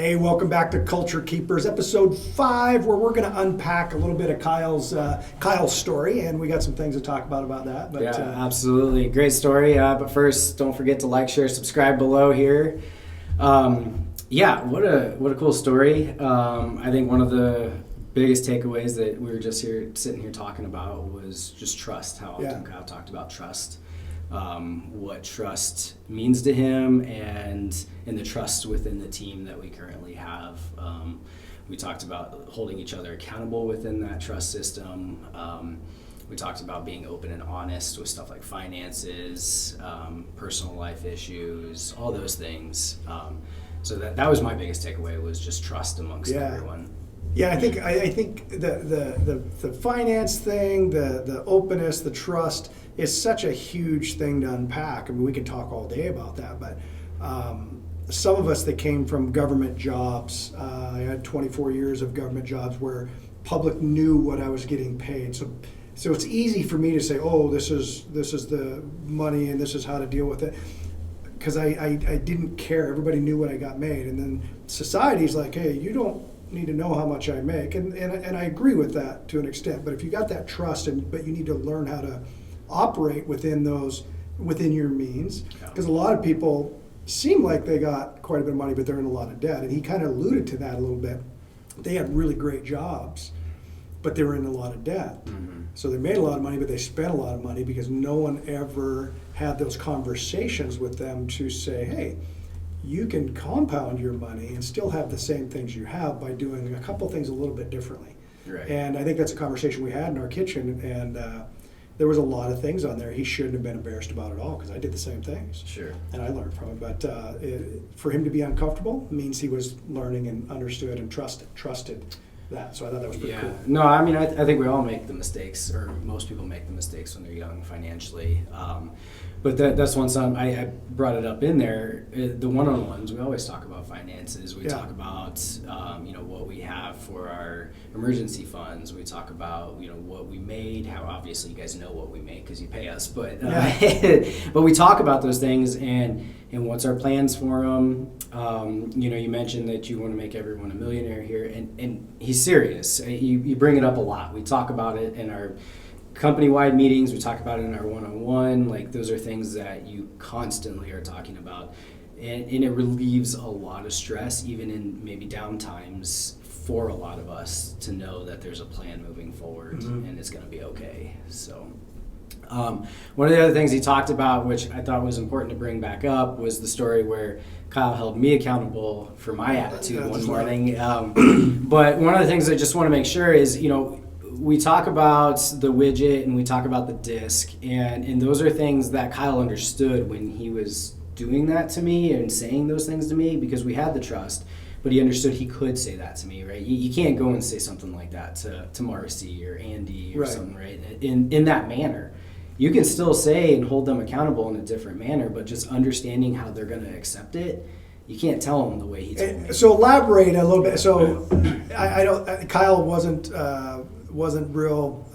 Hey, welcome back to Culture Keepers, episode 5, where we're going to unpack a little bit of Kyl's story, and we got some things to talk about that. But, absolutely. Great story. But first, don't forget to like, share, subscribe below here. What a cool story. I think one of the biggest takeaways that we were just sitting here talking about was just trust, how often Kyhl talked about trust. What trust means to him and the trust within the team that we currently have. We talked about holding each other accountable within that trust system. We talked about being open and honest with stuff like finances, personal life issues, all those things. So that was my biggest takeaway, was just trust amongst everyone. Yeah, I think the finance thing, the openness, the trust is such a huge thing to unpack. I mean, we can talk all day about that, but some of us that came from government jobs, I had 24 years of government jobs where public knew what I was getting paid. So it's easy for me to say, oh, this is the money and this is how to deal with it, because I didn't care. Everybody knew what I got made, and then society's like, hey, you don't need to know how much I make, and I agree with that to an extent. But if you got that trust, but you need to learn how to operate within your means, because a lot of people seem like they got quite a bit of money, but they're in a lot of debt. And he kind of alluded to that a little bit. They had really great jobs, but they were in a lot of debt. Mm-hmm. So they made a lot of money, but they spent a lot of money because no one ever had those conversations with them to say, hey, you can compound your money and still have the same things you have by doing a couple things a little bit differently. Right. And I think that's a conversation we had in our kitchen, and there was a lot of things on there he shouldn't have been embarrassed about at all, because I did the same things. Sure. And I learned from it. But for him to be uncomfortable means he was learning and understood and trusted that. So I thought that was pretty cool. No, I mean, I think we all make the mistakes, or most people make the mistakes when they're young financially. But that's one time I brought it up in there. The one-on-ones, we always talk about finances. We talk about what we have for our emergency funds. We talk about what we made. How obviously you guys know what we make because you pay us. But but we talk about those things and what's our plans for them. You mentioned that you want to make everyone a millionaire here, and he's serious. You bring it up a lot. We talk about it in our company-wide meetings, we talk about it in our one-on-one. Like, those are things that you constantly are talking about, and it relieves a lot of stress, even in maybe down times, for a lot of us to know that there's a plan moving forward, and it's going to be okay. So one of the other things he talked about, which I thought was important to bring back up, was the story where Kyhl held me accountable for my attitude one morning. But one of the things I just want to make sure is, we talk about the widget and we talk about the disc, and those are things that Kyhl understood when he was doing that to me and saying those things to me, because we had the trust, but he understood he could say that to me, right? You can't go and say something like that to Marcy or Andy or something, right? In that manner. You can still say and hold them accountable in a different manner, but just understanding how they're going to accept it, you can't tell them the way he told me. So elaborate a little bit. So I don't. Kyhl wasn't real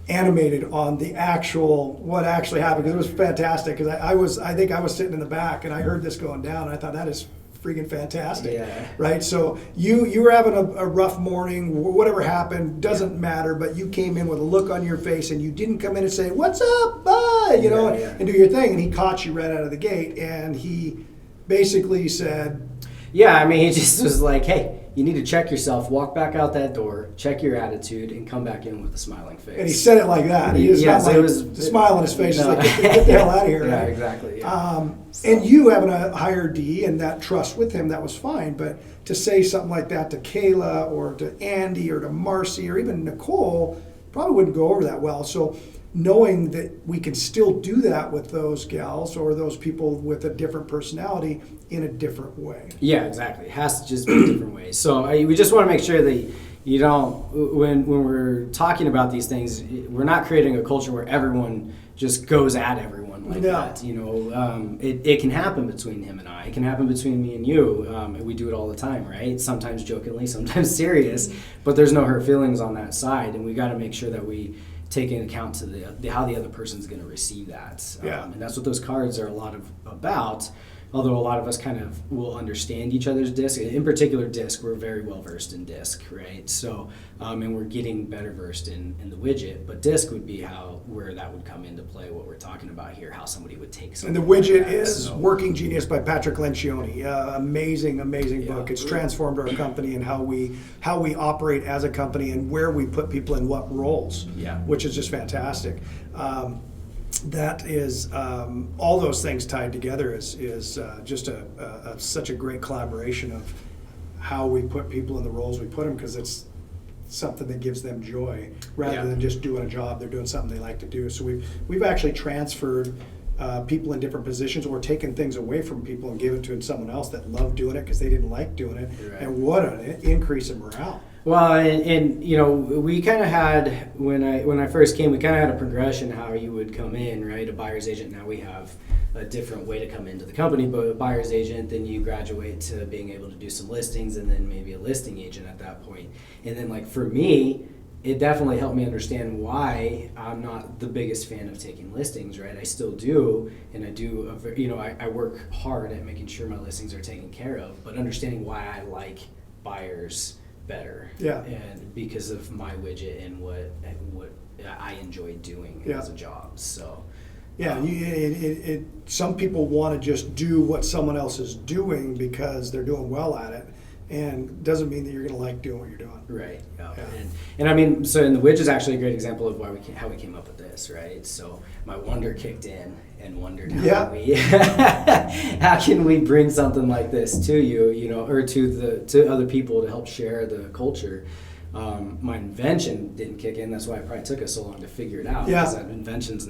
animated on what actually happened, because it was fantastic. Because I think I was sitting in the back and I heard this going down, and I thought, that is freaking fantastic. Right? So you were having a rough morning, whatever happened doesn't matter, but you came in with a look on your face, and you didn't come in and say, what's up, bye, and do your thing. And he caught you right out of the gate, and he basically said, he just was like, hey, you need to check yourself, walk back out that door, check your attitude, and come back in with a smiling face. And he said it like that. He just got a smile on his face. He's like, get the hell out of here. Yeah, right? Exactly. And you having a higher D and that trust with him, that was fine. But to say something like that to Kayla or to Andy or to Marcy or even Nicole probably wouldn't go over that well. So knowing that we can still do that with those gals or those people with a different personality in a different way. Yeah, exactly. It has to just be different ways. So we just want to make sure that you don't, when we're talking about these things, we're not creating a culture where everyone just goes at everyone like that. It can happen between him and I. It can happen between me and you. We do it all the time, right? Sometimes jokingly, sometimes serious, but there's no hurt feelings on that side, and we got to make sure that we take into account to how the other person's going to receive that. And that's what those cards are a lot about. although a lot of us kind of will understand each other's disc, in particular disc, we're very well versed in disc, right? So, and we're getting better versed in the widget, but disc would be where that would come into play, what we're talking about here, how somebody would take something. And the widget like that. is Working Genius by Patrick Lencioni. Amazing book. It's transformed our company and how we operate as a company and where we put people in what roles, which is just fantastic. That is all those things tied together is just such a great collaboration of how we put people in the roles we put them, because it's something that gives them joy rather than just doing a job. They're doing something they like to do. So we've actually transferred people in different positions, or taken things away from people and given to someone else that loved doing it because they didn't like doing it. Right. And what an increase in morale. Well, and you know, we kind of had, when I first came, we kind of had a progression how you would come in, right? A buyer's agent. Now we have a different way to come into the company, but a buyer's agent, then you graduate to being able to do some listings, and then maybe a listing agent at that point. And then, like, for me, it definitely helped me understand why I'm not the biggest fan of taking listings, right? I still do, and I do, I work hard at making sure my listings are taken care of, but understanding why I like buyers better, and because of my widget and what I enjoy doing as a job. So some people want to just do what someone else is doing because they're doing well at it, and doesn't mean that you're going to like doing what you're doing. Right. And I mean, so, and the widget is actually a great example of how we came up with this, right? So my wonder kicked in and wondered how can we bring something like this to you, or to other people to help share the culture. My invention didn't kick in. That's why it probably took us so long to figure it out. Because inventions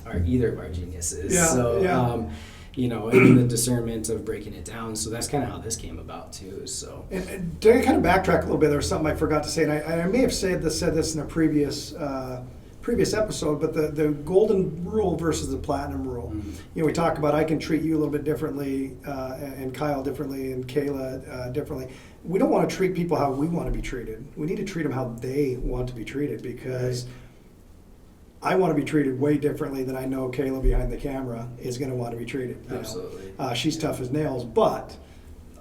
are either of our geniuses. And the discernment of breaking it down. So that's kind of how this came about too. So, and to kind of backtrack a little bit, there was something I forgot to say, and I may have said this in a previous episode, but the golden rule versus the platinum rule. Mm-hmm. We talk about I can treat you a little bit differently, and Kyhl differently, and Kayla differently. We don't want to treat people how we want to be treated. We need to treat them how they want to be treated, because I want to be treated way differently than I know Kayla behind the camera is going to want to be treated. Absolutely. She's tough as nails, but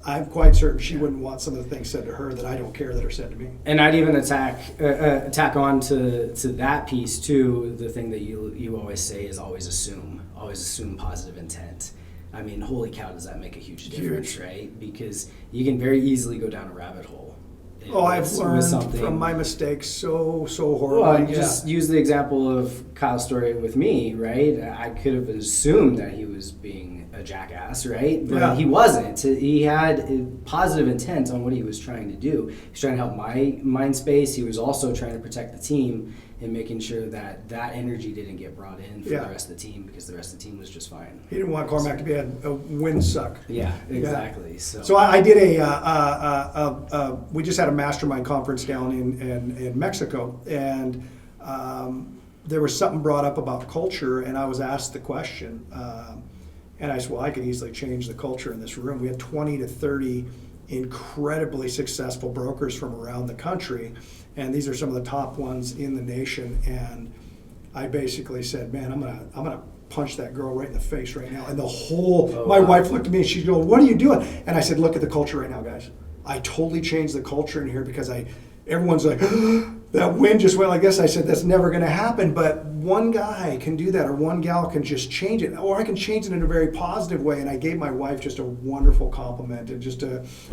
I'm quite certain she wouldn't want some of the things said to her that I don't care that are said to me. And I'd even attack on to that piece too. The thing that you always say is always assume positive intent. I mean, holy cow, does that make a huge difference, right? Because you can very easily go down a rabbit hole. I've learned from my mistakes so horribly. Well, just use the example of Kyl's story with me, right? I could have assumed that he was being a jackass, right? But he wasn't. He had a positive intent on what he was trying to do. He was trying to help my mind space. He was also trying to protect the team and making sure that energy didn't get brought in for the rest of the team, because the rest of the team was just fine. He didn't want Cormac to be a windsuck. Yeah, exactly. So I did we just had a mastermind conference down in Mexico, and there was something brought up about culture, and I was asked the question, and I said, well, I could easily change the culture in this room. We had 20 to 30 incredibly successful brokers from around the country, and these are some of the top ones in the nation. And I basically said, man, I'm gonna punch that girl right in the face right now. And my wife looked at me and she's going, what are you doing? And I said, look at the culture right now, guys. I totally changed the culture in here, because everyone's like, that wind just went like this. I said, that's never going to happen. But one guy can do that, or one gal can just change it, or I can change it in a very positive way. And I gave my wife just a wonderful compliment, and just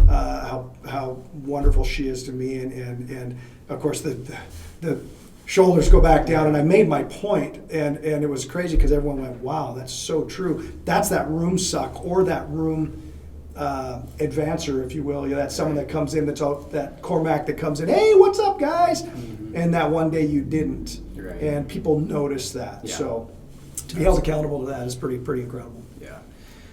how wonderful she is to me. And of course the shoulders go back down, and I made my point, and it was crazy because everyone went, wow, that's so true. That's that room suck, or that room advancer, if you will. That's someone that comes in, that Cormac that comes in, hey, what's up, guys? Mm-hmm. And that one day you didn't, and people notice that. Yeah. So to be held accountable to that is pretty incredible. Yeah.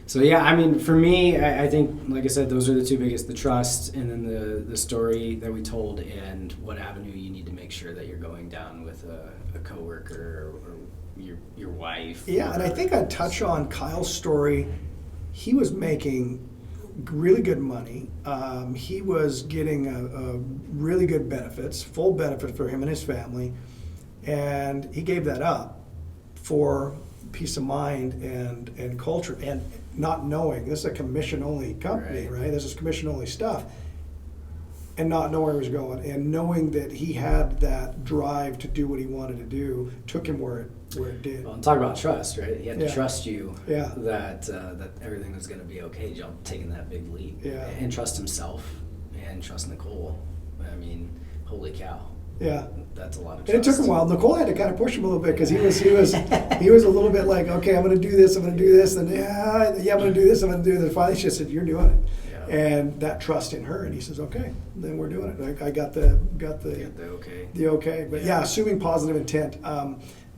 So I mean, for me, I think, like I said, those are the two biggest: the trust, and then the story that we told, and what avenue you need to make sure that you're going down with a coworker or your wife. Yeah, and I think I'd touch on Kyl's story. He was making really good money. He was getting a really good benefits, full benefit for him and his family, and he gave that up for peace of mind and culture, and not knowing this is a commission-only company, right? This is commission-only stuff, and not knowing where he was going, and knowing that he had that drive to do what he wanted to do took him where it did. Well, and talk about trust, right? He had to trust you Yeah. that everything was going to be okay. Taking that big leap, Yeah. and trust himself and trust Nicole. I mean, holy cow. Yeah. That's a lot of trust. And it took him a while. Nicole had to kind of push him a little bit because he was a little bit like, okay, I'm going to do this, and yeah, I'm going to do this, I'm going to do this. Finally, she said, you're doing it. Yeah. And that trust in her, and he says, okay, then we're doing it. I got the okay. The okay. But yeah, assuming positive intent.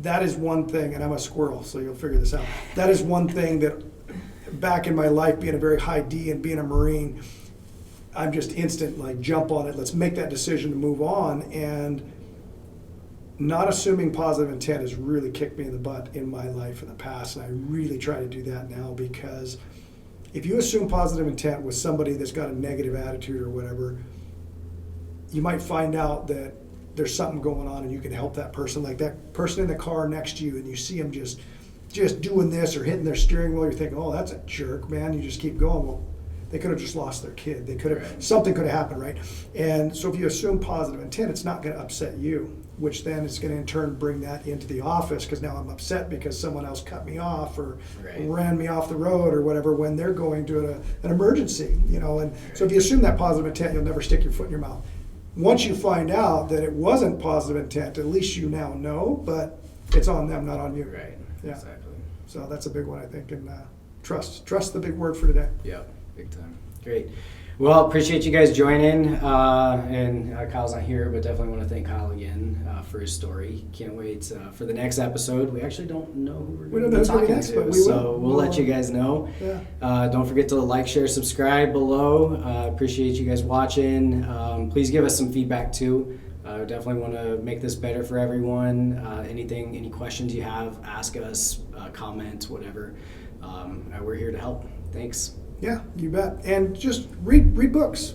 That is one thing, and I'm a squirrel, so you'll figure this out. That is one thing that back in my life, being a very high D and being a Marine, I'm just instant, like, jump on it. Let's make that decision to move on. And not assuming positive intent has really kicked me in the butt in my life in the past. And I really try to do that now, because if you assume positive intent with somebody that's got a negative attitude or whatever, you might find out that there's something going on and you can help that person. Like that person in the car next to you, and you see them just doing this or hitting their steering wheel. You're thinking, oh, that's a jerk, man. You just keep going. Well, they could have just lost their kid. They could have, something could have happened, right? And so if you assume positive intent, it's not going to upset you, which then is going to in turn bring that into the office, because now I'm upset because someone else cut me off or ran me off the road or whatever when they're going to an emergency, you know. And so if you assume that positive intent, you'll never stick your foot in your mouth. Once you find out that it wasn't positive intent, at least you now know, but it's on them, not on you. Right. Yeah. Exactly. So that's a big one, I think, and trust. Trust the big word for today. Yeah. Big time. Great. Well, appreciate you guys joining. And Kyl's not here, but definitely want to thank Kyhl again for his story. Can't wait for the next episode. We actually don't know who we're going to be talking to, so we'll let you guys know. Yeah. Don't forget to like, share, subscribe below. Appreciate you guys watching. Please give us some feedback too. Definitely want to make this better for everyone. Any questions you have, ask us, comment, whatever. We're here to help. Thanks. Yeah, you bet. And just read books.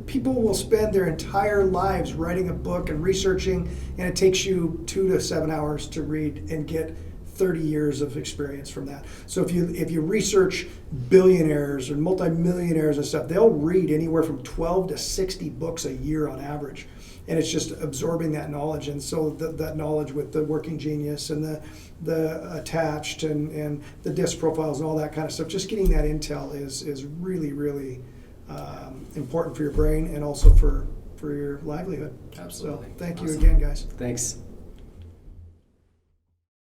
People will spend their entire lives writing a book and researching, and it takes you 2 to 7 hours to read and get 30 years of experience from that. So if you research billionaires or multimillionaires and stuff, they'll read anywhere from 12 to 60 books a year on average. And it's just absorbing that knowledge. And so that knowledge with the working genius and the attached and the disc profiles and all that kind of stuff, just getting that intel is really, really important for your brain and also for your livelihood. Absolutely. So thank you Awesome. again, guys. Thanks.